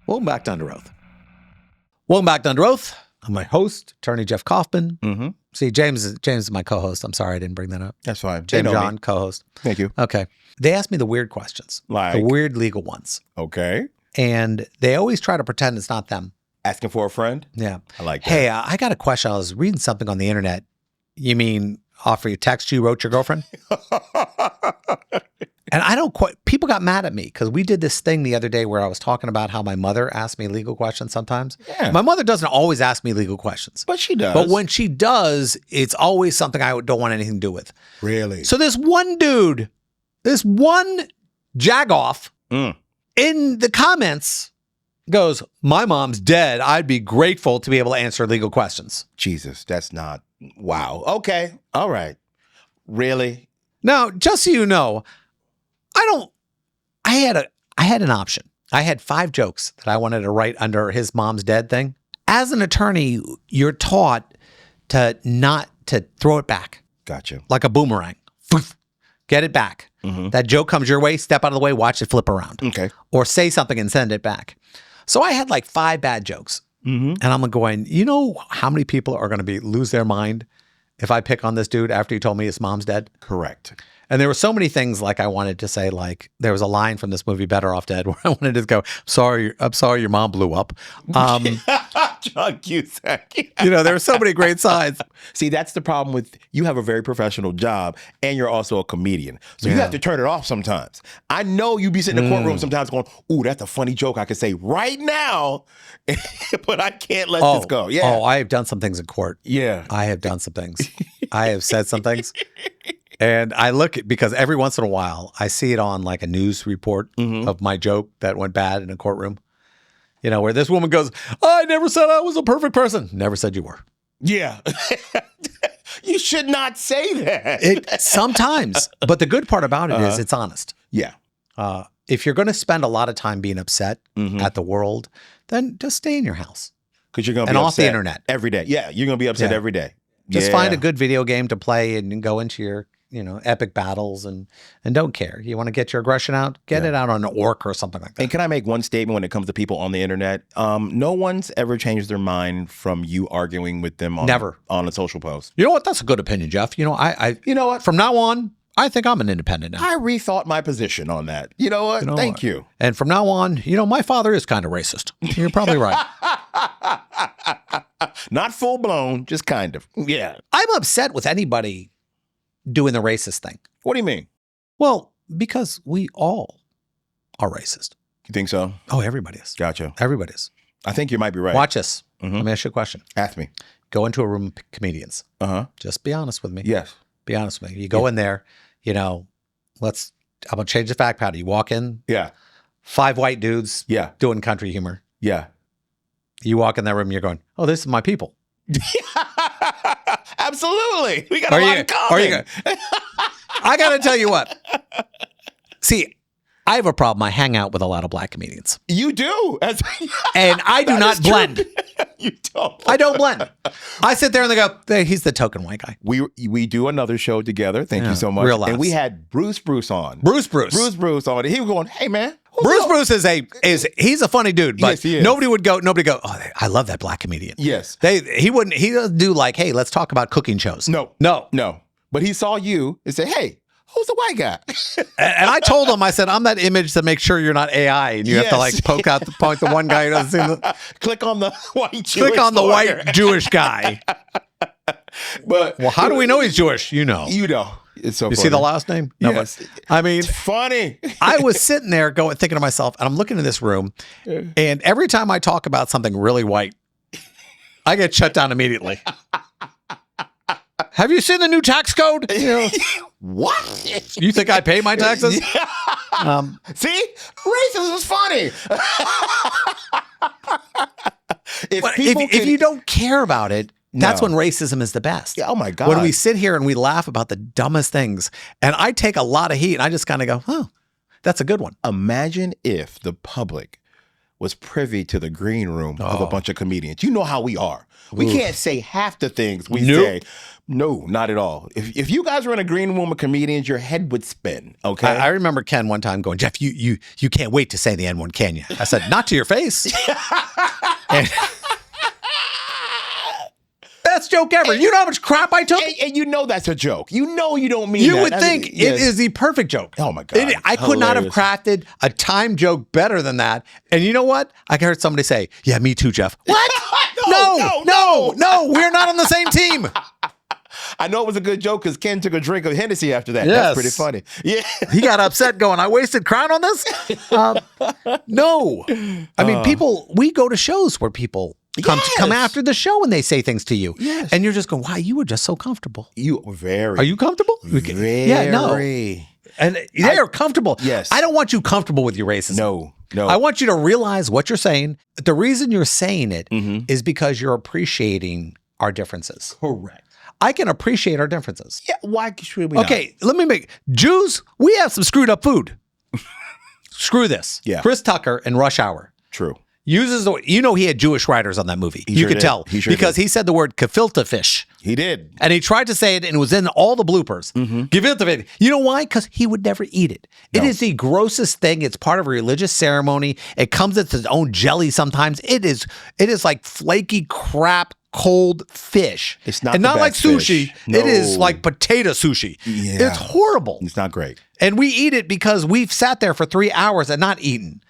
Welcome back to Under Oath. Welcome back to Under Oath. I'm my host, attorney Jeff Kaufman. Mm-hmm. See, James is my co-host. I'm sorry I didn't bring that up. That's fine. James John, co-host. Thank you. Okay. They ask me the weird questions. Like? The weird legal ones. Okay. And they always try to pretend it's not them. Asking for a friend? Yeah. I like that. Hey, I got a question. I was reading something on the internet. You mean offer you text you wrote your girlfriend? And I don't quite, people got mad at me because we did this thing the other day where I was talking about how my mother asked me legal questions sometimes. Yeah. My mother doesn't always ask me legal questions. But she does. But when she does, it's always something I don't want anything to do with. Really? So this one dude, this one jagoff in the comments goes, my mom's dead. I'd be grateful to be able to answer legal questions. Jesus, that's not, wow. Okay. All right. Really? Now, just so you know, I had an option. I had 5 jokes that I wanted to write under his mom's dead thing. As an attorney, you're taught to not to throw it back. Gotcha. Like a boomerang. Get it back. Mm-hmm. That joke comes your way, step out of the way, watch it flip around. Okay. Or say something and send it back. So I had like 5 bad jokes. Mm-hmm. And I'm going, you know how many people are going to lose their mind if I pick on this dude after he told me his mom's dead? Correct. And there were so many things like I wanted to say, like there was a line from this movie Better Off Dead where I wanted to go, I'm sorry your mom blew up. John Cusack. You know, there were so many great sides. See, that's the problem with, you have a very professional job and you're also a comedian. So you have to turn it off sometimes. I know you be sitting in the courtroom sometimes going, ooh, that's a funny joke I could say right now, but I can't let this go. Yeah. Oh, I have done some things in court. Yeah. I have done some things. I have said some things. And I look at, because every once in a while I see it on like a news report of my joke that went bad in a courtroom. You know, where this woman goes, I never said I was a perfect person. Never said you were. Yeah. You should not say that. Sometimes. But the good part about it is it's honest. Yeah. If you're going to spend a lot of time being upset at the world, then just stay in your house. Because you're going to be upset off the internet every day. Yeah. You're going to be upset every day. Just find a good video game to play and go into your, epic battles and don't care. You want to get your aggression out? Get it out on an orc or something like that. And can I make one statement when it comes to people on the internet? No one's ever changed their mind from you arguing with them on a social post. You know what? That's a good opinion, Jeff. You know, you know what? From now on, I think I'm an independent now. I rethought my position on that. You know what? Thank you. And from now on, my father is kind of racist. You're probably right. Not full blown, just kind of. Yeah. I'm upset with anybody doing the racist thing. What do you mean? Well, because we all are racist. You think so? Oh, everybody is. Gotcha. Everybody is. I think you might be right. Watch this. Let me ask you a question. Ask me. Go into a room of comedians. Just be honest with me. Yes. Be honest with me. You go in there, I'm going to change the fact pattern. You walk in. Yeah. 5 white dudes. Yeah. Doing country humor. Yeah. You walk in that room and you're going, oh, this is my people. Absolutely. We got a lot in common. I got to tell you what. See, I have a problem. I hang out with a lot of black comedians. You do. And I do not blend. You don't. I don't blend. I sit there and they go, hey, he's the token white guy. We do another show together. Thank you so much. Real laughs. And we had Bruce on. Bruce on. He was going, hey, man. Bruce he's a funny dude, but yes, he is. nobody would go, oh, I love that black comedian. Yes. He doesn't do like, hey, let's talk about cooking shows. No. But he saw you and said, hey, who's the white guy? And I told him, I said, I'm that image to make sure you're not AI. And you have to like point the one guy who doesn't see click on the white Jewish white Jewish guy. But well, how do we know he's Jewish? You know. It's so you funny. see the last name? No, yes. but, I mean, it's funny. I was sitting there thinking to myself, and I'm looking in this room, and every time I talk about something really white, I get shut down immediately. Have you seen the new tax code? What? You think I pay my taxes? See? Racism is funny. If you don't care about it, that's when racism is the best. Yeah, oh my God. When we sit here and we laugh about the dumbest things, and I take a lot of heat, and I just kind of go, oh, that's a good one. Imagine if the public was privy to the green room of a bunch of comedians. You know how we are. We can't say half the things we say. No, not at all. If you guys were in a green room of comedians, your head would spin. Okay. I remember Ken one time going, Jeff, you can't wait to say the N-word, can you? I said, not to your face. And best joke ever. You know how much crap I took? And you know that's a joke. You know you don't mean that. You would think it is the perfect joke. Oh, my God. I could not have crafted a time joke better than that. And you know what? I heard somebody say, yeah, me too, Jeff. What? No, we're not on the same team. I know it was a good joke because Ken took a drink of Hennessy after that. Yes. That's pretty funny. Yeah. He got upset going, I wasted crown on this? No. I mean, we go to shows where people come after the show and they say things to you. Yes. And you're just going, wow, you were just so comfortable. You very. Are you comfortable? Very. Yeah, no. And they are comfortable. Yes. I don't want you comfortable with your racism. No. I want you to realize what you're saying. The reason you're saying it is because you're appreciating our differences. Correct. I can appreciate our differences. Yeah, why should we not? Okay, let me Jews, we have some screwed up food. Screw this. Yeah. Chris Tucker in Rush Hour True. uses he had Jewish writers on that movie. You could tell because he said the word gefilte fish. He did. And he tried to say it and it was in all the bloopers. Gefilte fish. You know why? Because he would never eat it. It is the grossest thing. It's part of a religious ceremony. It comes with its own jelly sometimes. It is like flaky crap. Cold fish. It's not and the not like best sushi. fish. No. It is like potato sushi. Yeah. It's horrible. It's not great. And we eat it because we've sat there for 3 hours and not eaten.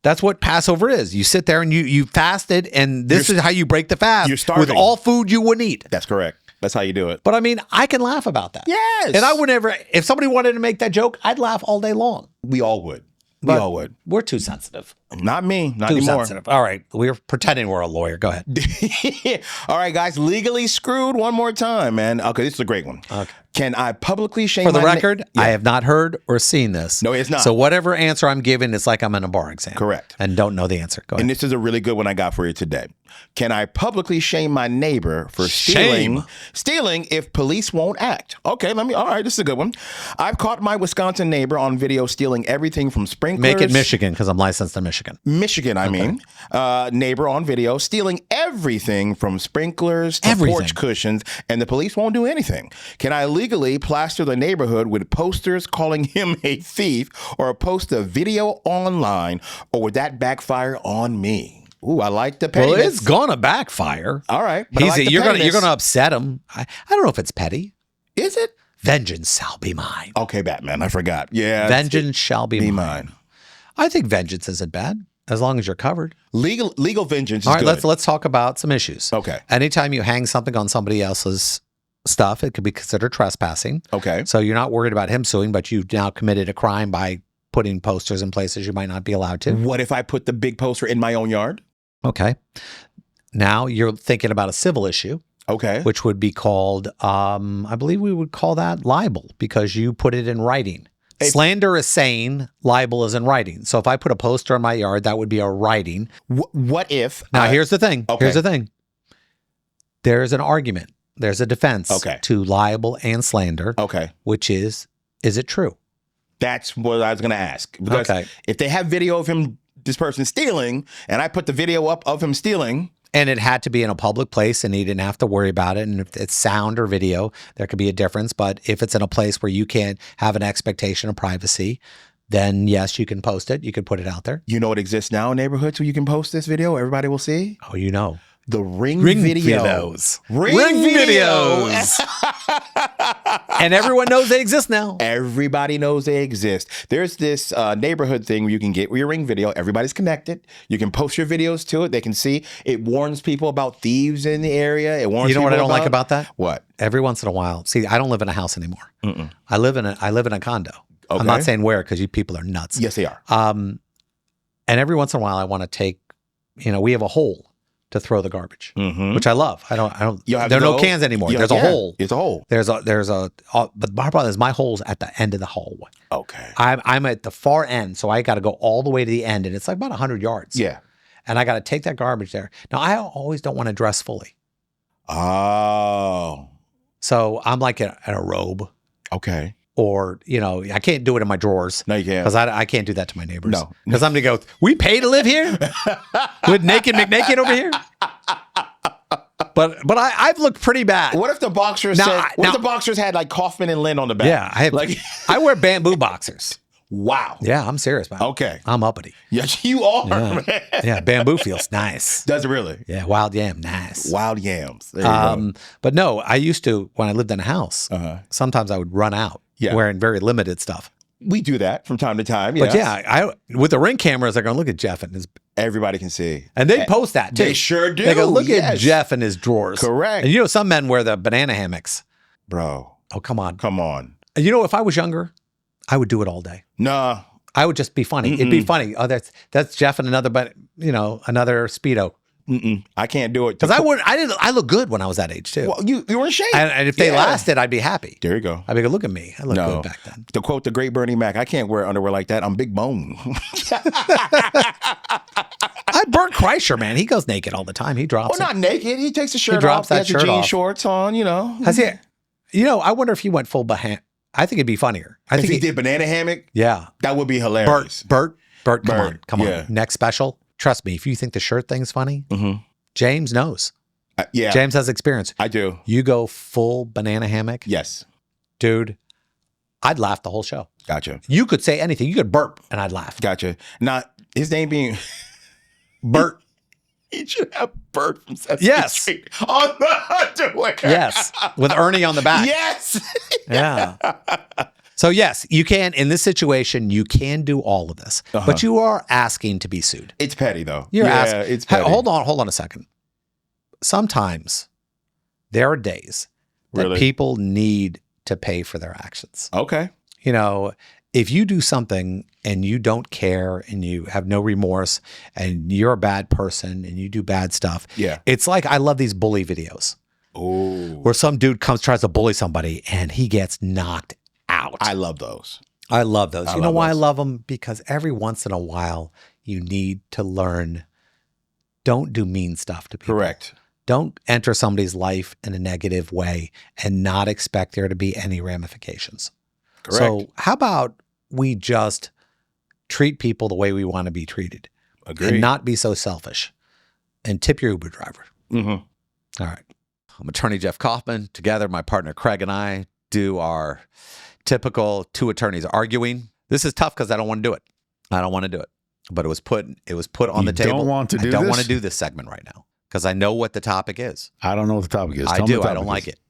That's what Passover is. You sit there and you fasted, and this is how you break the fast. You're starving. With all food you wouldn't eat. That's correct. That's how you do it. But I mean, I can laugh about that. Yes. And I would never, if somebody wanted to make that joke, I'd laugh all day long. We all would. We But all would. We're too sensitive. Not me. Not Too anymore. sensitive. All right. We're pretending we're a lawyer. Go ahead. All right, guys. Legally screwed one more time, man. Okay, this is a great one. Okay. Can I publicly shame For the my record, I have not heard or seen this. No, it's not. So whatever answer I'm giving, it's like I'm in a bar exam. Correct. And don't know the answer. Go ahead. And this is a really good one I got for you today. Can I publicly shame my neighbor for stealing if police won't act? Okay, all right, this is a good one. I've caught my Wisconsin neighbor on video stealing everything from sprinklers. Make it Michigan because I'm licensed in Michigan. Michigan, I mean. Neighbor on video stealing everything from sprinklers to porch cushions, and the police won't do anything. Can I legally plaster the neighborhood with posters calling him a thief or post a video online, or would that backfire on me? Ooh, I like the pettiness. Well, it's gonna backfire. All right, but you're gonna upset him. I don't know if it's petty. Is it? Vengeance shall be mine. Okay, Batman. I forgot. Yeah, vengeance shall be mine. I think vengeance isn't bad as long as you're covered. Legal vengeance is all right. good. Let's talk about some issues. Okay. Anytime you hang something on somebody else's stuff, it could be considered trespassing. Okay. So you're not worried about him suing, but you've now committed a crime by putting posters in places you might not be allowed to. What if I put the big poster in my own yard? Okay. Now you're thinking about a civil issue. Okay. Which would be called, I believe we would call that libel because you put it in writing. Slander is saying, libel is in writing. So if I put a poster in my yard, that would be a writing. What if? Now here's the thing. Okay. Here's the thing. There's an argument. There's a defense to libel and slander. Okay. Which is it true? That's what I was going to ask. Because if they have video of this person stealing, and I put the video up of him stealing. And it had to be in a public place and he didn't have to worry about it. And if it's sound or video, there could be a difference. But if it's in a place where you can't have an expectation of privacy, then yes, you can post it. You can put it out there. You know what exists now in neighborhoods where you can post this video? Everybody will see? Oh, you know. The ring videos. Ring videos. And everyone knows they exist now. Everybody knows they exist. There's this neighborhood thing where you can get your ring video. Everybody's connected. You can post your videos to it. They can see. It warns people about thieves in the area. It warns. You know what I don't like about that? What? Every once in a while. See, I don't live in a house anymore. I live in a condo. Okay. I'm not saying where because you people are nuts. Yes, they are. And every once in a while, I want to take. We have a hole to throw the garbage, which I love. I don't. There are no cans anymore. There's a hole. It's a hole. But my problem is my hole's at the end of the hallway. Okay. I'm at the far end, so I got to go all the way to the end, and it's like about 100 yards. Yeah. And I got to take that garbage there. Now I always don't want to dress fully. Oh. So I'm like in a robe. Okay. or, I can't do it in my drawers. No, you can't. Because I can't do that to my neighbors. No. Because I'm going to go, we pay to live here? With Naked McNaked over here? But I've looked pretty bad. What if the boxers if the boxers had like Kaufman and Lynn on the back? Yeah, I wear bamboo boxers. Wow. Yeah, I'm serious, man. Okay. I'm uppity. Yes, you are, man. Yeah, bamboo feels nice. Does it really? Yeah, wild yam, nice. Wild yams. There you go. But no, I used to, when I lived in a house, sometimes I would run out wearing very limited stuff. We do that from time to time. Yes. But yeah, with the Ring cameras, they're going to look at Jeff and his. Everybody can see. And they post that too. They sure do. They go, look at Jeff and his drawers. Correct. And some men wear the banana hammocks. Bro. Oh, come on. Come on. And if I was younger, I would do it all day. Nah. I would just be funny. It'd be funny. Oh, that's Jeff and another Speedo. I can't do it. Because I look good when I was that age too. Well, you were in shape. And if they lasted, I'd be happy. There you go. I'd be like, look at me. I look good back then. To quote the great Bernie Mac, I can't wear underwear like that. I'm big bone. Bert Kreischer, man, he goes naked all the time. He drops. Well, not naked. He takes the shirt drops off. that He has shirt the jean off. shorts on. Has he? I wonder if he went full behind. I think it'd be funnier. I think he did banana hammock. Yeah, that would be hilarious. Bert, come on. Yeah. Next special. Trust me, if you think the shirt thing's funny, James knows. Yeah, James has experience. I do. You go full banana hammock. Yes, dude. I'd laugh the whole show. Gotcha. You could say anything. You could burp, and I'd laugh. Gotcha. Now his name being Bert. He should have Bert from Sesame Street on the underwear. Yes, with Ernie on the back. Yes. Yeah. So yes, you can, in this situation, you can do all of this, but you are asking to be sued. It's petty though. You're asking. It's petty. Hold on a second. Sometimes there are days that people need to pay for their actions. Okay. If you do something and you don't care and you have no remorse and you're a bad person and you do bad stuff. Yeah. It's like, I love these bully videos. Ooh. Where some dude tries to bully somebody and he gets knocked out. I love those. I love those. You know why I love them? Because every once in a while you need to learn, don't do mean stuff to people. Correct. Don't enter somebody's life in a negative way and not expect there to be any ramifications. Correct. So how about we just treat people the way we want to be treated? Agreed. And not be so selfish. And tip your Uber driver. All right. I'm attorney Jeff Kaufman. Together, my partner Craig and I do our typical two attorneys arguing. This is tough because I don't want to do it. I don't want to do it. But it was put on the table. Don't want to do I don't this? want to do this segment right now because I know what the topic is. I don't know what the topic is. I Tell me do. the I don't topic like is. it.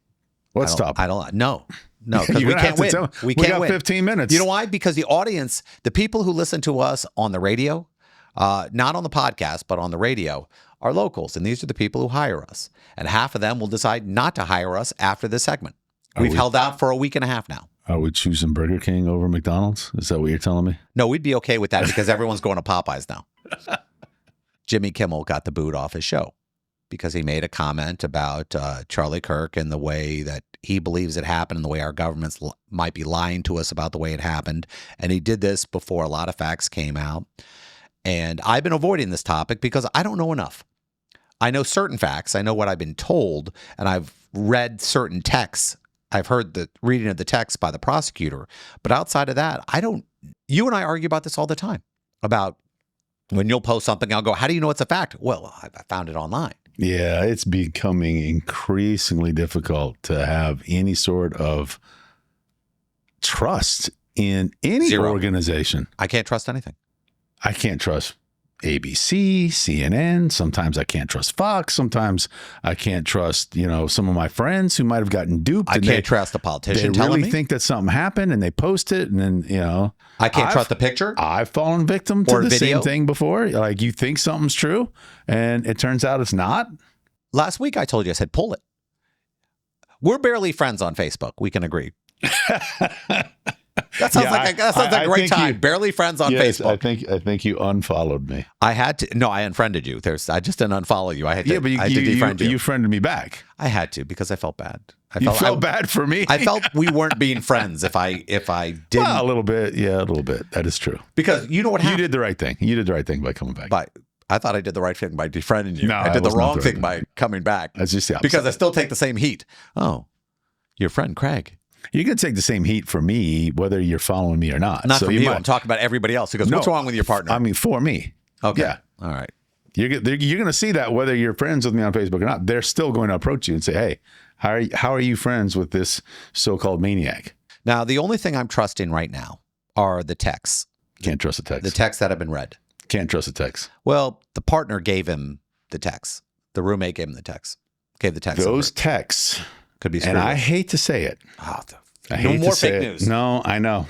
What's topic? I don't. No, because You're we gonna can't have to win. tell- We we can't got win. 15 minutes. You know why? Because the audience, the people who listen to us on the radio, not on the podcast, but on the radio, are locals. And these are the people who hire us. And half of them will decide not to hire us after this segment. We've held out for a week and a half now. Are we choosing Burger King over McDonald's? Is that what you're telling me? No, we'd be okay with that because everyone's going to Popeyes now. Jimmy Kimmel got the boot off his show because he made a comment about Charlie Kirk and the way that he believes it happened and the way our governments might be lying to us about the way it happened. And he did this before a lot of facts came out. And I've been avoiding this topic because I don't know enough. I know certain facts. I know what I've been told, and I've read certain texts. I've heard the reading of the text by the prosecutor. But outside of that, you and I argue about this all the time about when you'll post something, I'll go, how do you know it's a fact? Well, I found it online. Yeah, it's becoming increasingly difficult to have any sort of trust in any Zero. organization. I can't trust anything. I can't trust ABC, CNN. Sometimes I can't trust Fox. Sometimes I can't trust, some of my friends who might have gotten duped. I can't trust a They politician telling really me. think that something happened and they post it and then, I can't trust the picture. I've fallen victim to Or the video. same thing before. Like you think something's true and it turns out it's not. Last week I told you, I said, pull it. We're barely friends on Facebook. We can agree. That sounds like a great time. Barely friends on Yes, Facebook. I think you unfollowed me. I had to. No, I unfriended you. I just didn't unfollow you. I had to. But I had to defriend you. you friended me back. I had to because I felt bad. You felt bad for me. I felt we weren't being friends if I didn't. Well, a little bit. Yeah, a little bit. That is true. Because you know what happened. You did the right thing. You did the right thing by coming back. I thought I did the right thing by defriending you. No, I did that the was not wrong the thing right by thing. coming back. That's just the opposite. Because I still take the same heat. Oh, your friend Craig. You can take the same heat for me, whether you're following me or not. Not so from you. might- I'm talking about everybody else who goes, what's No, wrong with your partner? I mean, for me. Okay. Yeah. All right. You're going to see that whether you're friends with me on Facebook or not. They're still going to approach you and say, hey, how are you friends with this so-called maniac? Now, the only thing I'm trusting right now are the texts. Can't trust a text. The texts that have been read. Can't trust a text. Well, the partner gave him the text. The roommate gave him the text. Gave the text. Those over. texts, Could be and I spurious. hate to say it. Oh, I no hate more to say fake it. news. No, I know.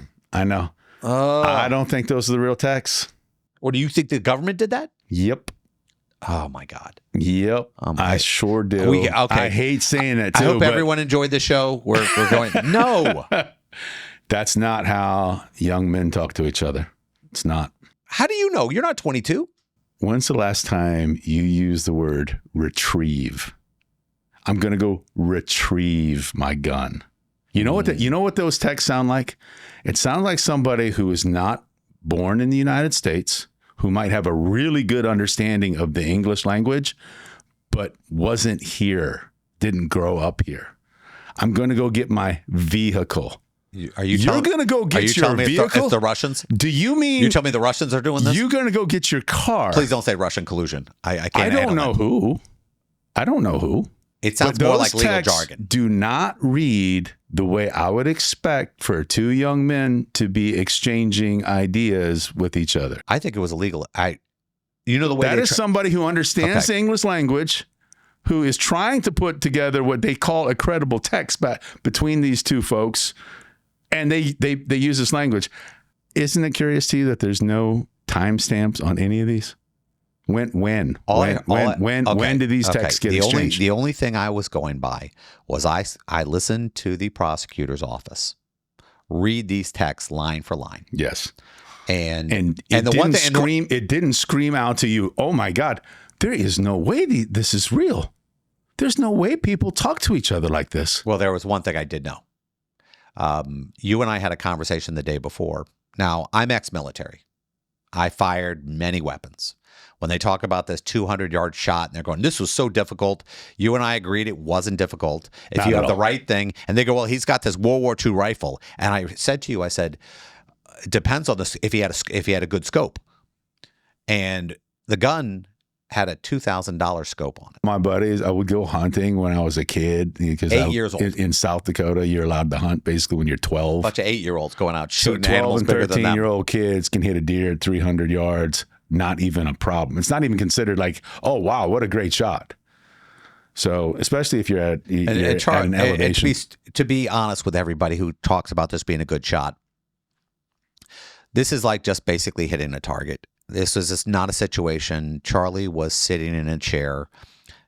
I don't think those are the real texts. Or do you think the government did that? Yep. Oh, my God. Yep. I sure do. Okay. I hate saying it too. I hope but everyone enjoyed the show. We're going, no. that's not how young men talk to each other. It's not. How do you know? You're not 22. When's the last time you used the word retrieve? I'm going to go retrieve my gun. You know what those texts sound like? It sounds like somebody who is not born in the United States, who might have a really good understanding of the English language, but wasn't here, didn't grow up here. I'm going to go get my vehicle. Are you You're going to go get your vehicle? It's the Russians? Do you mean You tell me the Russians are doing this? you're going to go get your car? Please don't say Russian collusion. I can't I don't handle know that. who. I don't know who. It sounds But more those like legal texts jargon. do not read the way I would expect for two young men to be exchanging ideas with each other. I think it was illegal. You know the way That they is somebody who understands Okay. the English language, who is trying to put together what they call a credible text between these two folks, and they use this language. Isn't it curious to you that there's no timestamps on any of these? When did these texts get exchanged? The only thing I was going by was I listened to the prosecutor's office read these texts line for line. Yes. And it the didn't one thing it didn't scream out to you, oh my God, there is no way this is real. There's no way people talk to each other like this. Well, there was one thing I did know. You and I had a conversation the day before. Now, I'm ex-military. I fired many weapons. When they talk about this 200-yard shot and they're going, this was so difficult, you and I agreed it wasn't difficult. If Not you at have the all. right thing, and they go, well, he's got this World War II rifle. And I said to you, I said, it depends on this if he had a good scope. And the gun had a $2,000 scope on it. My buddies, I would go hunting when I was a kid because 8 years old. In South Dakota, you're allowed to hunt basically when you're 12. A bunch of 8-year-olds going out So shooting 12 animals and bigger than them. 13-year-old kids can hit a deer at 300 yards. Not even a problem. It's not even considered like, oh, wow, what a great shot. So especially if you're at an elevation. To be honest with everybody who talks about this being a good shot, this is like just basically hitting a target. This was just not a situation. Charlie was sitting in a chair,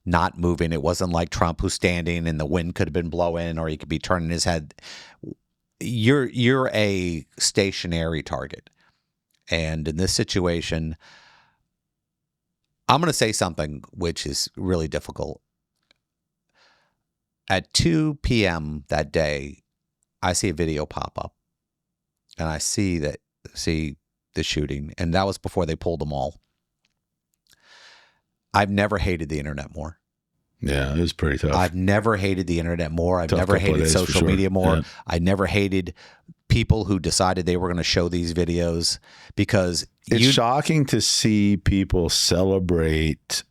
not moving. It wasn't like Trump who's standing and the wind could have been blowing or he could be turning his head. You're a stationary target. And in this situation, I'm going to say something which is really difficult. At 2 p.m. that day, I see a video pop up, and I see the shooting, and that was before they pulled them all. I've never hated the internet more. Yeah, it was pretty tough. I've never hated the internet more. I've Tough never couple of hated days, for social sure. media more. Yeah. I never hated people who decided they were going to show these videos because It's shocking to see people celebrate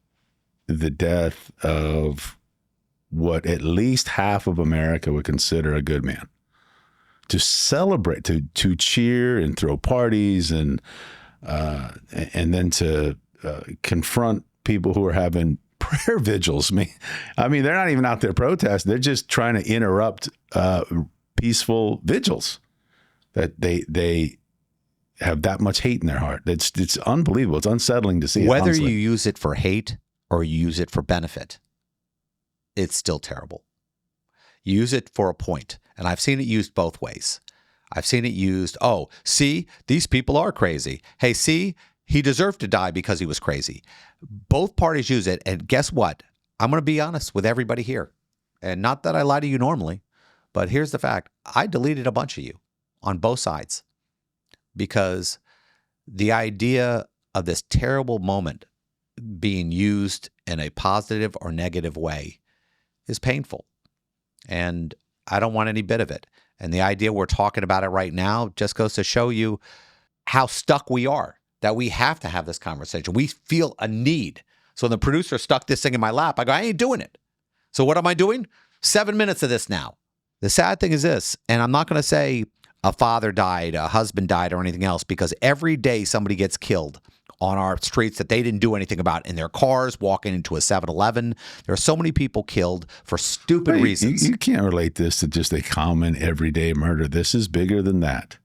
the death of what at least half of America would consider a good man. To celebrate, to cheer and throw parties and then to confront people who are having prayer vigils. I mean, they're not even out there protesting. They're just trying to interrupt peaceful vigils. That they have that much hate in their heart. It's unbelievable. It's unsettling to see. Whether honestly. you use it for hate or you use it for benefit, it's still terrible. Use it for a point. And I've seen it used both ways. I've seen it used, oh, see, these people are crazy. Hey, see, he deserved to die because he was crazy. Both parties use it. And guess what? I'm going to be honest with everybody here. And not that I lie to you normally, but here's the fact. I deleted a bunch of you on both sides because the idea of this terrible moment being used in a positive or negative way is painful. And I don't want any bit of it. And the idea we're talking about it right now just goes to show you how stuck we are, that we have to have this conversation. We feel a need. So when the producer stuck this thing in my lap, I go, I ain't doing it. So what am I doing? 7 minutes of this now. The sad thing is this, and I'm not going to say a father died, a husband died, or anything else, because every day somebody gets killed on our streets that they didn't do anything about, in their cars, walking into a 7-Eleven. There are so many people killed for stupid reasons. You can't relate this to just a common everyday murder. This is bigger than that.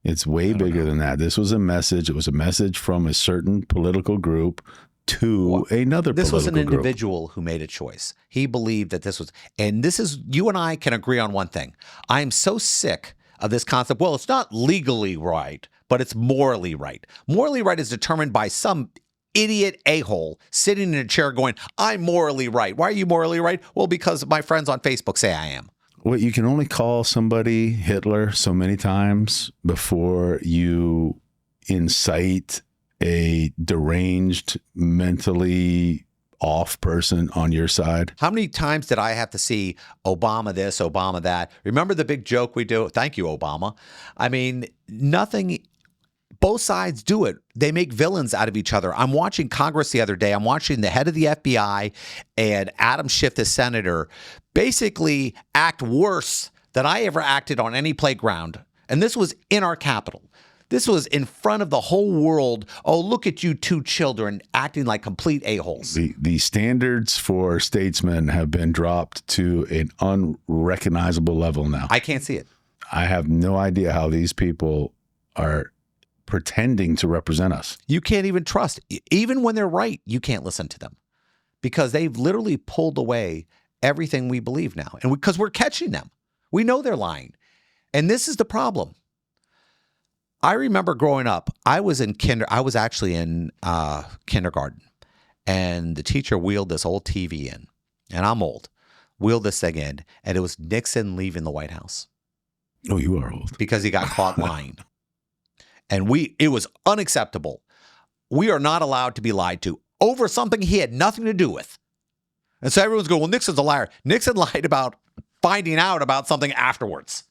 It's way bigger than that. This was a message. It was a message from a certain political group to another political group. This was an individual who made a choice. He believed that this was, and this is, you and I can agree on one thing. I am so sick of this concept. Well, it's not legally right, but it's morally right. Morally right is determined by some idiot a-hole sitting in a chair going, I'm morally right. Why are you morally right? Well, because my friends on Facebook say I am. Well, you can only call somebody Hitler so many times before you incite a deranged, mentally off person on your side. How many times did I have to see Obama this, Obama that? Remember the big joke we do? Thank you, Obama. I mean, nothing. Both sides do it. They make villains out of each other. I'm watching Congress the other day. I'm watching the head of the FBI and Adam Schiff, the senator, basically act worse than I ever acted on any playground. And this was in our Capitol. This was in front of the whole world. Oh, look at you two children acting like complete a-holes. The standards for statesmen have been dropped to an unrecognizable level now. I can't see it. I have no idea how these people are pretending to represent us. You can't even trust. Even when they're right, you can't listen to them because they've literally pulled away everything we believe now. And because we're catching them. We know they're lying. And this is the problem. I remember growing up, I was actually in kindergarten, and the teacher wheeled this old TV in, and I'm old, wheeled this thing in, and it was Nixon leaving the White House. Oh, you are old. Because he got caught lying. And it was unacceptable. We are not allowed to be lied to over something he had nothing to do with. And so everyone's going, well, Nixon's a liar. Nixon lied about finding out about something afterwards.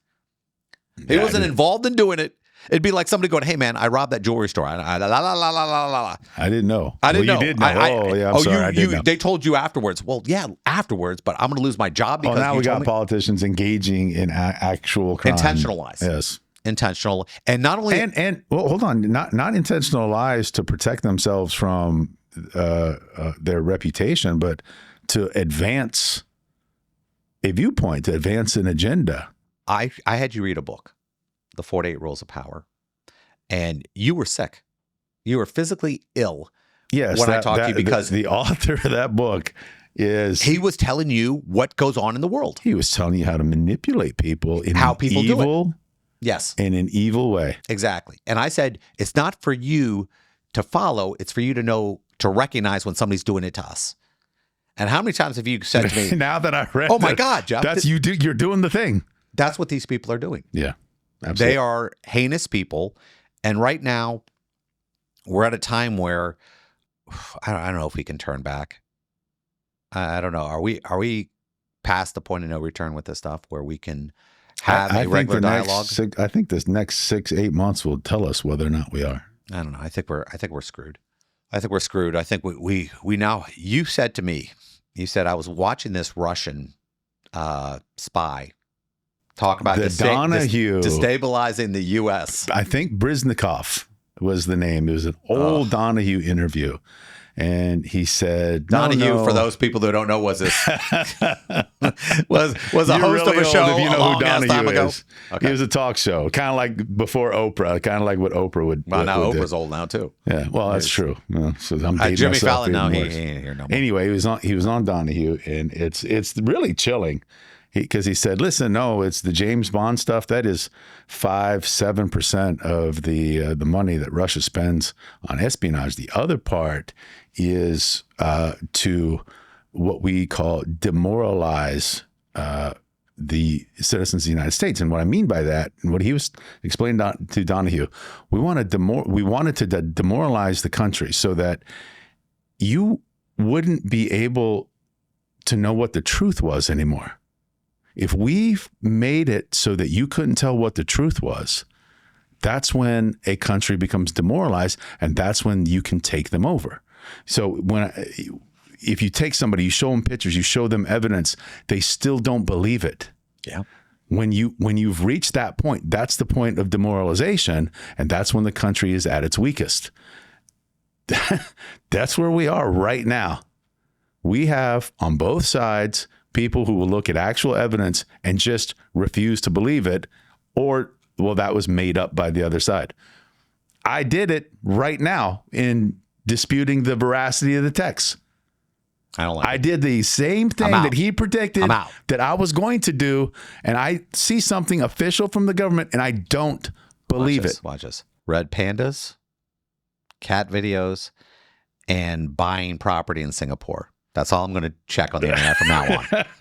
He wasn't involved in doing it. It'd be like somebody going, hey, man, I robbed that jewelry store. I didn't know. I didn't know. You did know. I'm sorry. I didn't know. They told you afterwards. Well, yeah, afterwards, but I'm going to lose my job because now we got politicians engaging in actual crime. Intentional lies. Yes. Intentional. And not only... And well, hold on. Not intentional lies to protect themselves from their reputation, but to advance a viewpoint, to advance an agenda. I had you read a book, The 48 Rules of Power, and you were sick. You were physically ill. Yes, when I talked to you because the author of that book he was telling you what goes on in the world. He was telling you how to manipulate people in how people evil, do it. Yes, in an evil way. Exactly. And I said it's not for you to follow; it's for you to know, to recognize when somebody's doing it to us. And how many times have you said to me, now that I read, oh my God, Jeff, that's you're doing the thing. That's what these people are doing. Yeah. Absolutely. They are heinous people. And right now, we're at a time where I don't know if we can turn back. I don't know. Are we past the point of no return with this stuff where we can have a regular dialogue? I think this next 6-8 months will tell us whether or not we are. I don't know. I think we're screwed. I think we're screwed. I think we now, you said to me, I was watching this Russian spy talk about destabilizing the U.S. I think Briznikov was the name. It was an old Donahue interview. And he said, Donahue, for those people that don't know, was a host of a show if you know a who Donahue time ago. Is. Okay. He was a talk show, kind of like before Oprah, kind of like what Oprah would. Well, now would Oprah's do. old now too. Yeah, well, that's true. So I'm dating Jimmy myself Fallon now. He worse. ain't here no more. Anyway, he was on Donahue, and it's really chilling. Because he said, listen, no, it's the James Bond stuff. That is 5-7% of the money that Russia spends on espionage. The other part is to what we call demoralize the citizens of the United States. And what I mean by that, and what he was explaining to Donahue, we wanted to demoralize the country so that you wouldn't be able to know what the truth was anymore. If we've made it so that you couldn't tell what the truth was, that's when a country becomes demoralized, and that's when you can take them over. So if you take somebody, you show them pictures, you show them evidence, they still don't believe it. Yeah. When you've reached that point, that's the point of demoralization, and that's when the country is at its weakest. That's where we are right now. We have on both sides people who will look at actual evidence and just refuse to believe it, or, well, that was made up by the other side. I did it right now in disputing the veracity of the text. I don't like I it. did the same thing that he predicted that I was going to do, and I see something official from the government, and I don't believe it. Watch this. Red pandas, cat videos, and buying property in Singapore. That's all I'm going to check on the internet from now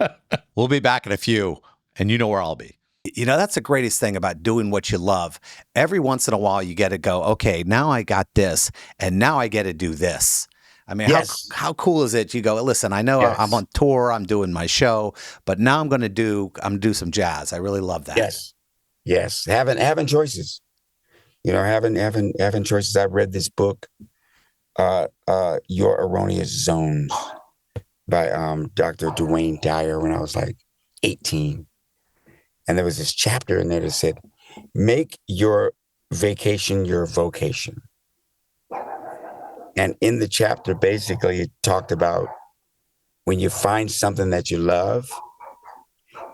on. We'll be back in a few, and you know where I'll be. You know, that's the greatest thing about doing what you love. Every once in a while, you get to go, okay, now I got this, and now I get to do this. I mean, how cool is it? You go, listen, I know I'm on tour, I'm doing my show, but now I'm going to do some jazz. I really love that. Yes. Having choices. You know, having choices. I read this book, Your Erroneous Zones, by Dr. Dwayne Dyer when I was like 18. And there was this chapter in there that said, make your vacation your vocation. And in the chapter, basically, it talked about when you find something that you love,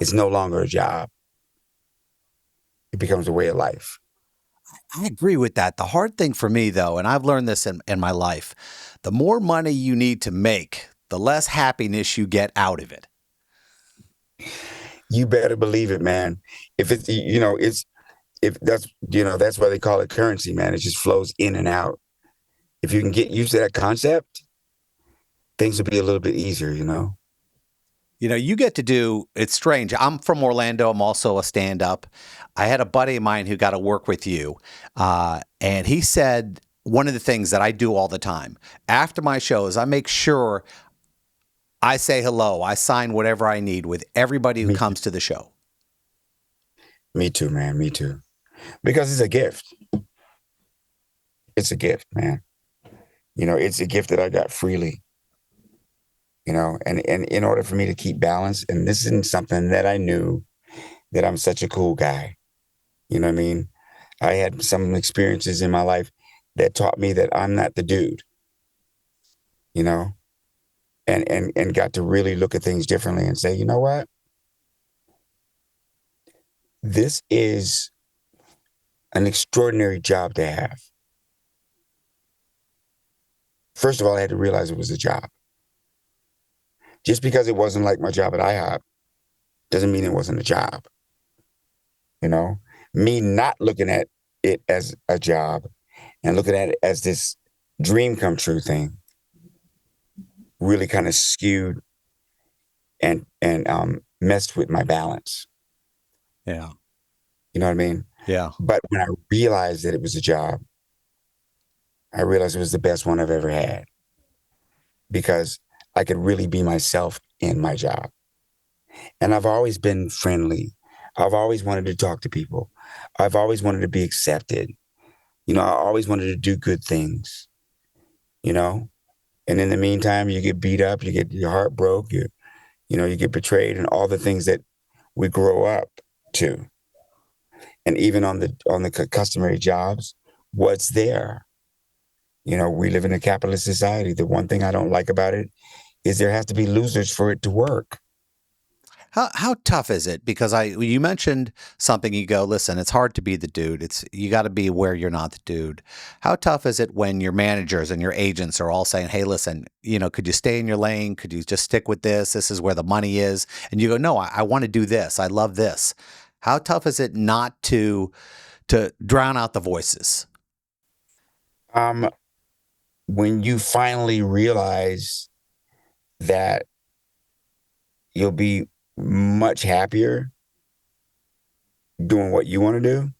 it's no longer a job. It becomes a way of life. I agree with that. The hard thing for me, though, and I've learned this in my life, the more money you need to make, the less happiness you get out of it. You better believe it, man. If it's, that's why they call it currency, man. It just flows in and out. If you can get used to that concept, things will be a little bit easier, you know? You know, you get to do, it's strange. I'm from Orlando. I'm also a stand-up. I had a buddy of mine who got to work with you. And he said one of the things that I do all the time after my shows, I make sure I say hello. I sign whatever I need with everybody who comes to the show. Me too, man. Me too. Because it's a gift. It's a gift, man. You know, it's a gift that I got freely. You know, and in order for me to keep balance, and this isn't something that I knew that I'm such a cool guy. You know what I mean? I had some experiences in my life that taught me that I'm not the dude, you know, and got to really look at things differently and say, you know what? This is an extraordinary job to have. First of all, I had to realize it was a job. Just because it wasn't like my job at IHOP doesn't mean it wasn't a job. You know, me not looking at it as a job and looking at it as this dream come true thing really kind of skewed and messed with my balance. Yeah. You know what I mean? Yeah. But when I realized that it was a job, I realized it was the best one I've ever had because I could really be myself in my job. And I've always been friendly. I've always wanted to talk to people. I've always wanted to be accepted. You know, I always wanted to do good things, you know? And in the meantime, you get beat up, you get your heart broke, you get betrayed and all the things that we grow up to. And even on the customary jobs, what's there? You know, we live in a capitalist society. The one thing I don't like about it is there has to be losers for it to work. How tough is it? Because you mentioned something. You go, listen, it's hard to be the dude. You got to be aware you're not the dude. How tough is it when your managers and your agents are all saying, hey, listen, you know, could you stay in your lane? Could you just stick with this? This is where the money is. And you go, no, I want to do this. I love this. How tough is it not to drown out the voices? When you finally realize that you'll be much happier doing what you want to do,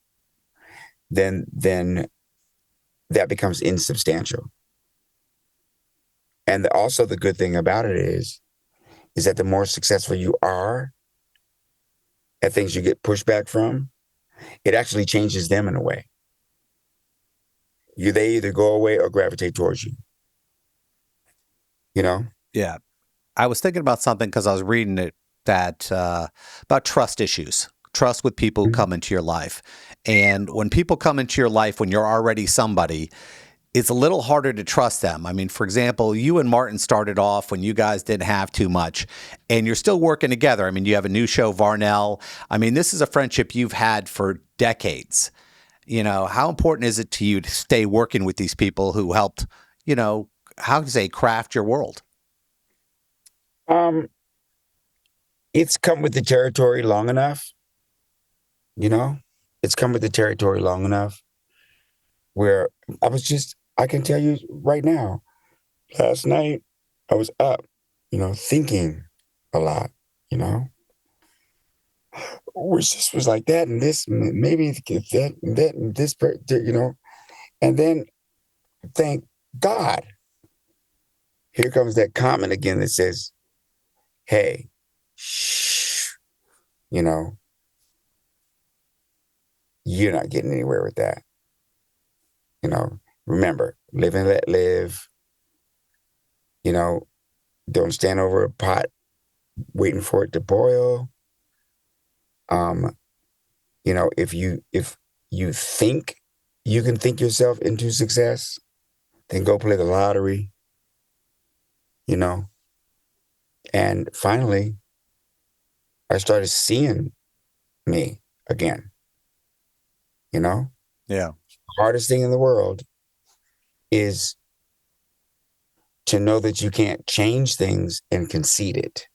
then that becomes insubstantial. And also the good thing about it is that the more successful you are, at things you get pushback from, it actually changes them in a way. They either go away or gravitate towards you. You know? Yeah. I was thinking about something because I was reading it that about trust issues, trust with people who come into your life. And when people come into your life, when you're already somebody, it's a little harder to trust them. I mean, for example, you and Martin started off when you guys didn't have too much, and you're still working together. I mean, you have a new show, Varnell. I mean, this is a friendship you've had for decades. You know, how important is it to you to stay working with these people who helped, you know, how to say, craft your world? It's come with the territory long enough, you know? It's come with the territory long enough where I can tell you right now, last night I was up, thinking a lot, you know? Which just was like that and this, maybe that and that and this, and then thank God, here comes that comment again that says, hey, shh, you're not getting anywhere with that. Remember, live and let live. Don't stand over a pot waiting for it to boil. If you think you can think yourself into success, then go play the lottery. And finally, I started seeing me again. Yeah. The hardest thing in the world is to know that you can't change things and concede it.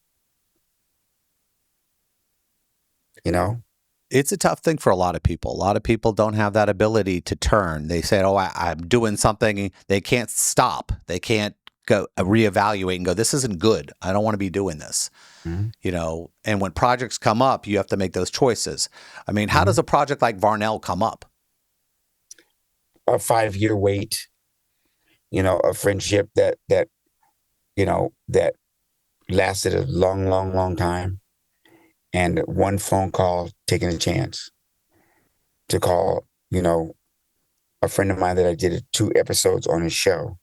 It's a tough thing for a lot of people. A lot of people don't have that ability to turn. They say, oh, I'm doing something. They can't stop. They can't go reevaluate and go, this isn't good. I don't want to be doing this. Mm-hmm. And when projects come up, you have to make those choices. I mean, how does a project like Varnell come up? A 5-year wait, a friendship that lasted a long, long, long time. And one phone call, taking a chance to call, a friend of mine that I did 2 episodes on his show,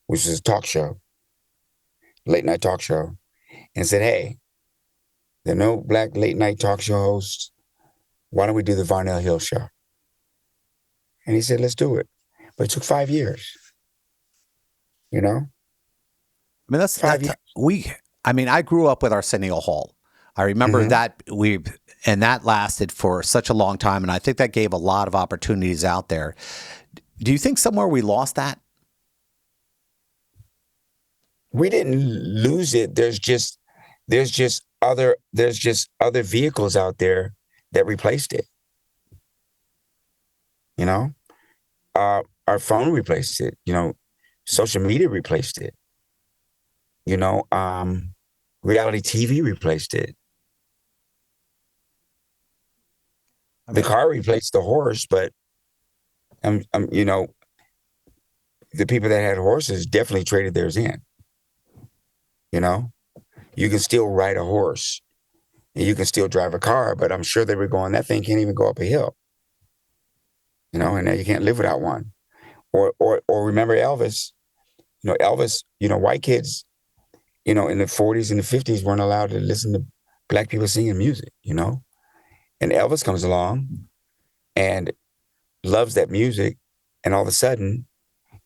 which is a talk show, late night talk show, and said, hey, there are no Black late night talk show hosts. Why don't we do the Varnell Hill show? And he said, let's do it. But it took 5 years, I mean, that's 5 years. I grew up with Arsenio Hall. I remember that and that lasted for such a long time. And I think that gave a lot of opportunities out there. Do you think somewhere we lost that? We didn't lose it. There's just other vehicles out there that replaced it. Our phone replaced it. Social media replaced it. Reality TV replaced it. The car replaced the horse, but the people that had horses definitely traded theirs in. You can still ride a horse and you can still drive a car, but I'm sure they were going, that thing can't even go up a hill. And now you can't live without one. Or remember Elvis, white kids, in the 40s and the 50s weren't allowed to listen to Black people singing music, and Elvis comes along and loves that music. And all of a sudden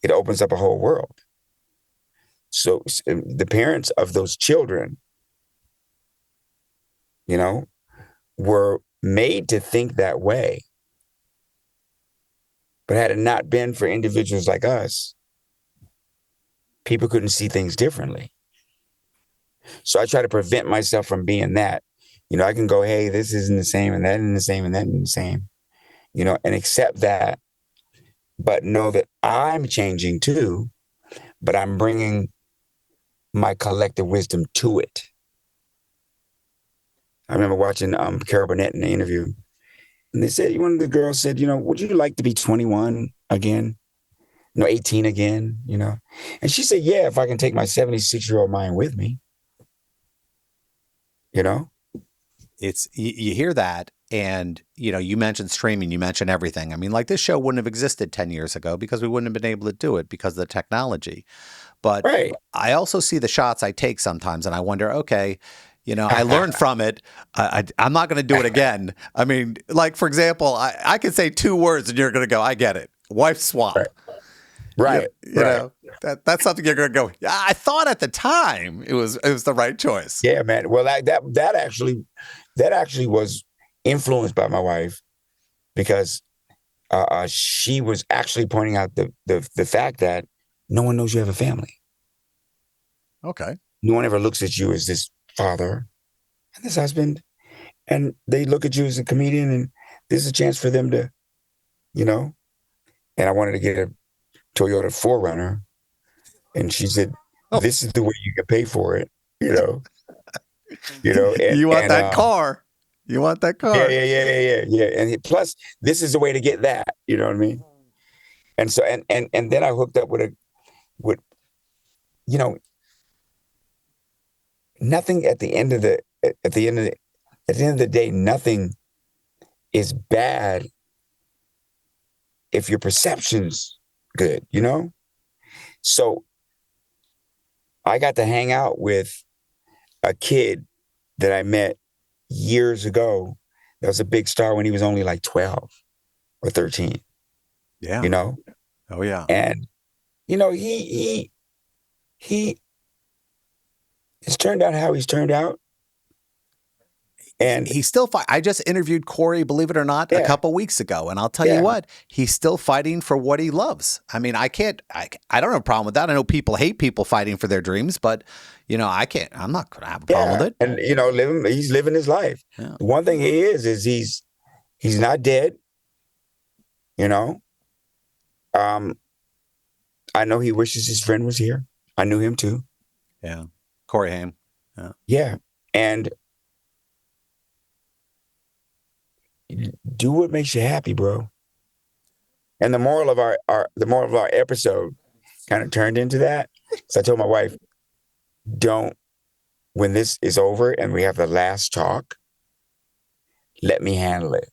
it opens up a whole world. So the parents of those children, were made to think that way. But had it not been for individuals like us, people couldn't see things differently. So I try to prevent myself from being that. I can go, hey, this isn't the same and that isn't the same and that isn't the same, and accept that, but know that I'm changing too, but I'm bringing my collective wisdom to it. I remember watching Carol Burnett in the interview, and they said, one of the girls said, would you like to be 21 again? 18 again, And she said, yeah, if I can take my 76-year-old mind with me, you hear that, and you mentioned streaming, you mentioned everything. I mean, like, this show wouldn't have existed 10 years ago because we wouldn't have been able to do it because of the technology. But Right. I also see the shots I take sometimes, and I wonder, okay, I learned from it. I'm not going to do it again. I mean, like, for example, I can say 2 words and you're going to go, I get it. Wife swap. Right. Right. You know, that's something you're going to go, yeah, I thought at the time it was the right choice. Yeah, man. Well, that actually was influenced by my wife, because she was actually pointing out the fact that no one knows you have a family. Okay. No one ever looks at you as this father and this husband, and they look at you as a comedian, and this is a chance for them to, And I wanted to get a Toyota 4Runner, and she said, "This is the way you can pay for it." And, You want that car. You want that car. Yeah. And plus, this is the way to get that. You know what I mean? And so, and then I hooked up with nothing at the end of the day, nothing is bad if your perception's good, So I got to hang out with a kid that I met years ago that was a big star when he was only like 12 or 13. Yeah. Oh yeah. And he has turned out how he's turned out. And he's still I just interviewed Corey, believe it or not, a couple weeks ago, and I'll tell you what, he's still fighting for what he loves. I mean, I don't have a problem with that. I know people hate people fighting for their dreams, but I'm not going to have a problem with it. And he's living his life. Yeah. One thing he is he's not dead. I know he wishes his friend was here. I knew him too. Yeah. Corey Haim. Yeah. And do what makes you happy, bro. And the moral of our episode kind of turned into that. So I told my wife, when this is over and we have the last talk, let me handle it.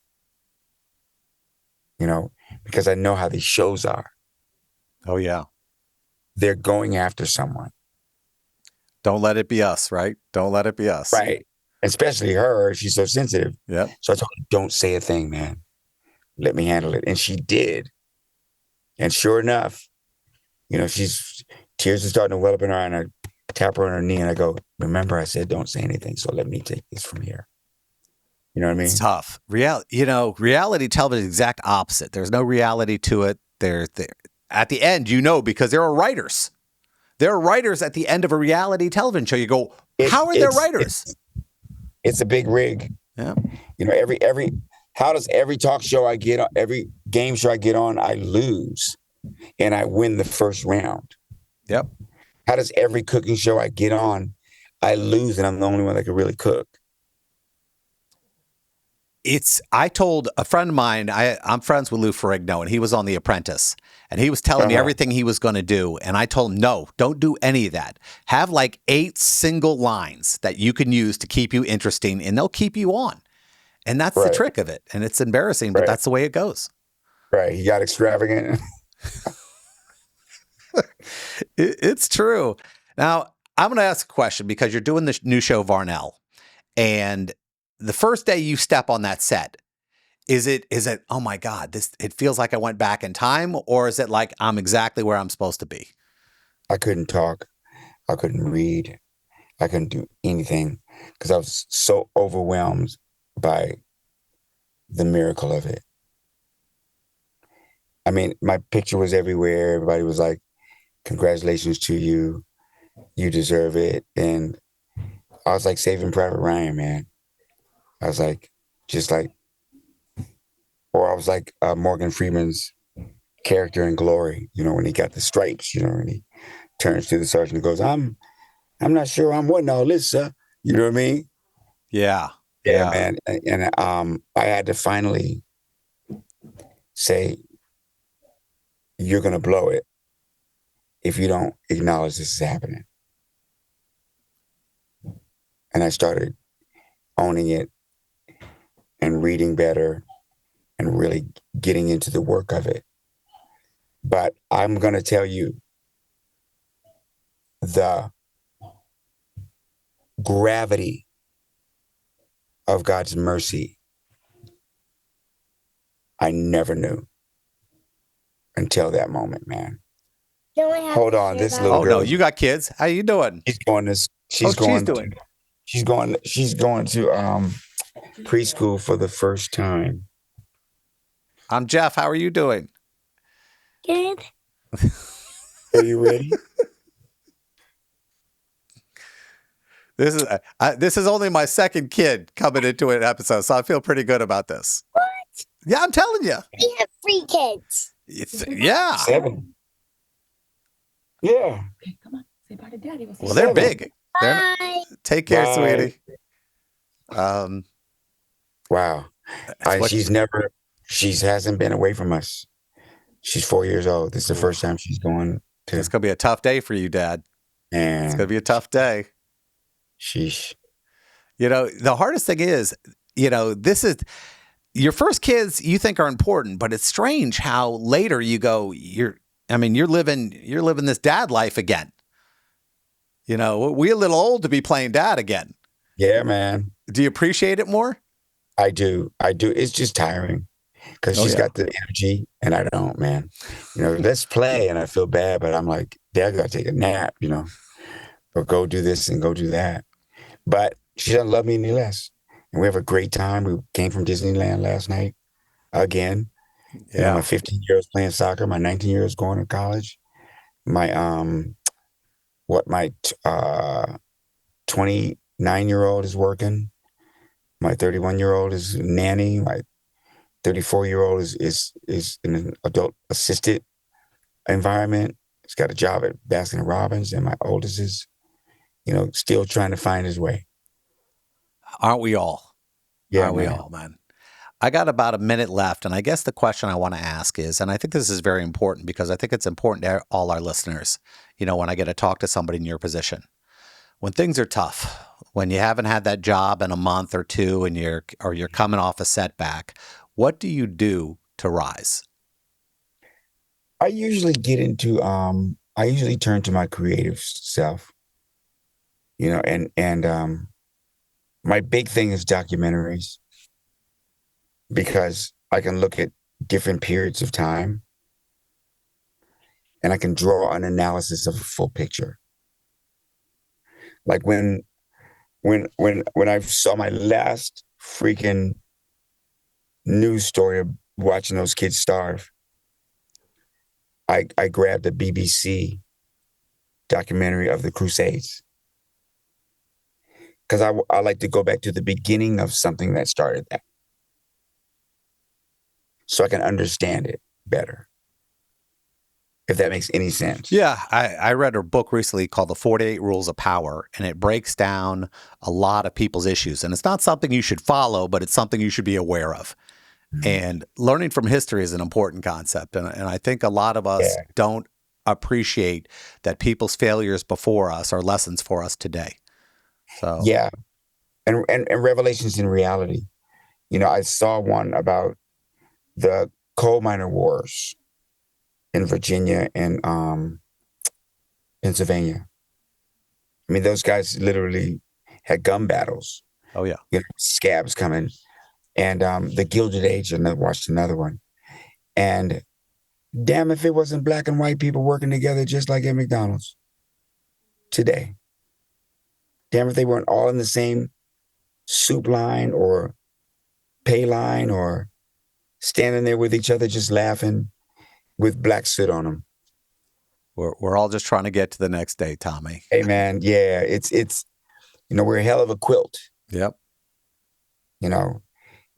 Because I know how these shows are. Oh yeah. They're going after someone. Don't let it be us, right? Don't let it be us. Right. Especially her. She's so sensitive. Yeah. So I told her, don't say a thing, man. Let me handle it. And she did. And sure enough, tears are starting to well up in her eye, and I tap her on her knee and I go, remember I said don't say anything. So let me take this from here. You know what I mean? It's tough. Reality television is the exact opposite. There's no reality to it. At the end, because there are writers. There are writers at the end of a reality television show. You go, how are there writers? It's a big rig. Yeah. How does every talk show I get on, every game show I get on, I lose and I win the first round? Yep. How does every cooking show I get on, I lose and I'm the only one that can really cook? I told a friend of mine, I'm friends with Lou Ferrigno, and he was on The Apprentice, and he was telling me everything he was going to do. And I told him, no, don't do any of that. Have like 8 single lines that you can use to keep you interesting, and they'll keep you on. And that's the trick of it. And it's embarrassing, but that's the way it goes. Right. He got extravagant. It's true. Now, I'm going to ask a question because you're doing the new show, Varnell, and the first day you step on that set, is it, oh my God, it feels like I went back in time, or is it like I'm exactly where I'm supposed to be? I couldn't talk. I couldn't read. I couldn't do anything because I was so overwhelmed by the miracle of it. I mean, my picture was everywhere. Everybody was like, congratulations to you. You deserve it. And I was like Saving Private Ryan, man. I was like, or I was like Morgan Freeman's character in Glory, when he got the stripes, and he turns to the sergeant and goes, I'm not sure I'm wanting all this, sir. You know what I mean? Yeah. Yeah, man. And I had to finally say, you're going to blow it if you don't acknowledge this is happening. And I started owning it and reading better and really getting into the work of it. But I'm going to tell you, the gravity of God's mercy, I never knew until that moment, man. Hold on, this little Oh girl. no, you got kids. How you doing? She's going to. She's doing. She's going to preschool for the first time. I'm Jeff. How are you doing? Good. Are you ready? This is only my second kid coming into an episode, so I feel pretty good about this. What? Yeah, I'm telling you. We have 3 kids. Yeah. 7. Yeah. Okay, come on. Say bye to Daddy. We'll see Well, you. they're big. Bye. Take care, Bye. sweetie. Wow. She hasn't been away from us. She's 4 years old. This is the first time she's going to. It's gonna be a tough day for you, Dad. It's gonna And be a tough day. sheesh. You know, the hardest thing is, this is your first kids you think are important, but it's strange how later you go, you're living this dad life again. We're a little old to be playing dad again. Yeah, man. Do you appreciate it more? I do. It's just tiring because she's got the energy and I don't, man. Let's play and I feel bad, but I'm like, Dad, I gotta take a nap, or go do this and go do that. But she doesn't love me any less. And we have a great time. We came from Disneyland last night again. Yeah. My 15-year-old's playing soccer. My 19-year-old's going to college. My 29-year-old is working. My 31-year-old is a nanny. My 34-year-old is in an adult assisted environment. He's got a job at Baskin and Robbins, and my oldest is, still trying to find his way. Aren't we all? Yeah, Aren't we man. all, man? I got about a minute left, and I guess the question I want to ask is, and I think this is very important because I think it's important to all our listeners, when I get to talk to somebody in your position. When things are tough, when you haven't had that job in a month or two and you're coming off a setback, what do you do to rise? I usually I usually turn to my creative self, and my big thing is documentaries because I can look at different periods of time and I can draw an analysis of a full picture. Like when I saw my last freaking news story of watching those kids starve, I grabbed a BBC documentary of the Crusades because I like to go back to the beginning of something that started that so I can understand it better, if that makes any sense. Yeah, I read a book recently called The 48 Rules of Power, and it breaks down a lot of people's issues. And it's not something you should follow, but it's something you should be aware of. Mm-hmm. And learning from history is an important concept. And I think a lot of us don't appreciate that people's failures before us are lessons for us today. So yeah. And revelations in reality. I saw one about the coal miner wars in Virginia and Pennsylvania. I mean, those guys literally had gun battles. Oh, yeah. Scabs coming. And the Gilded Age, I watched another one. And damn if it wasn't black and white people working together just like at McDonald's today. Damn if they weren't all in the same soup line or pay line or standing there with each other just laughing with black soot on them. We're all just trying to get to the next day, Tommy. Hey, man, yeah, it's we're a hell of a quilt. Yep.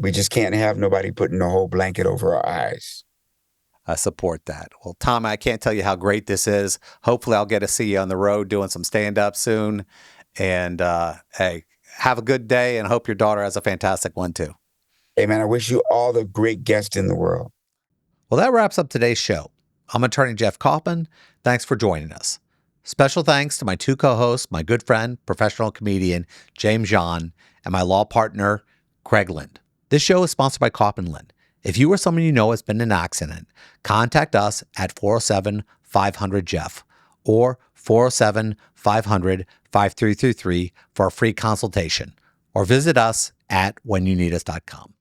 We just can't have nobody putting a whole blanket over our eyes. I support that. Well, Tommy, I can't tell you how great this is. Hopefully I'll get to see you on the road doing some stand-up soon. And hey, have a good day and hope your daughter has a fantastic one too. Hey, man, I wish you all the great guests in the world. Well, that wraps up today's show. I'm attorney Jeff Kaufman. Thanks for joining us. Special thanks to my 2 co-hosts, my good friend, professional comedian James John, and my law partner, Craig Lind. This show is sponsored by Cobb & Lynn. If you or someone you know has been in an accident, contact us at 407-500-JEFF or 407-500-5333 for a free consultation, or visit us at whenyouneedus.com.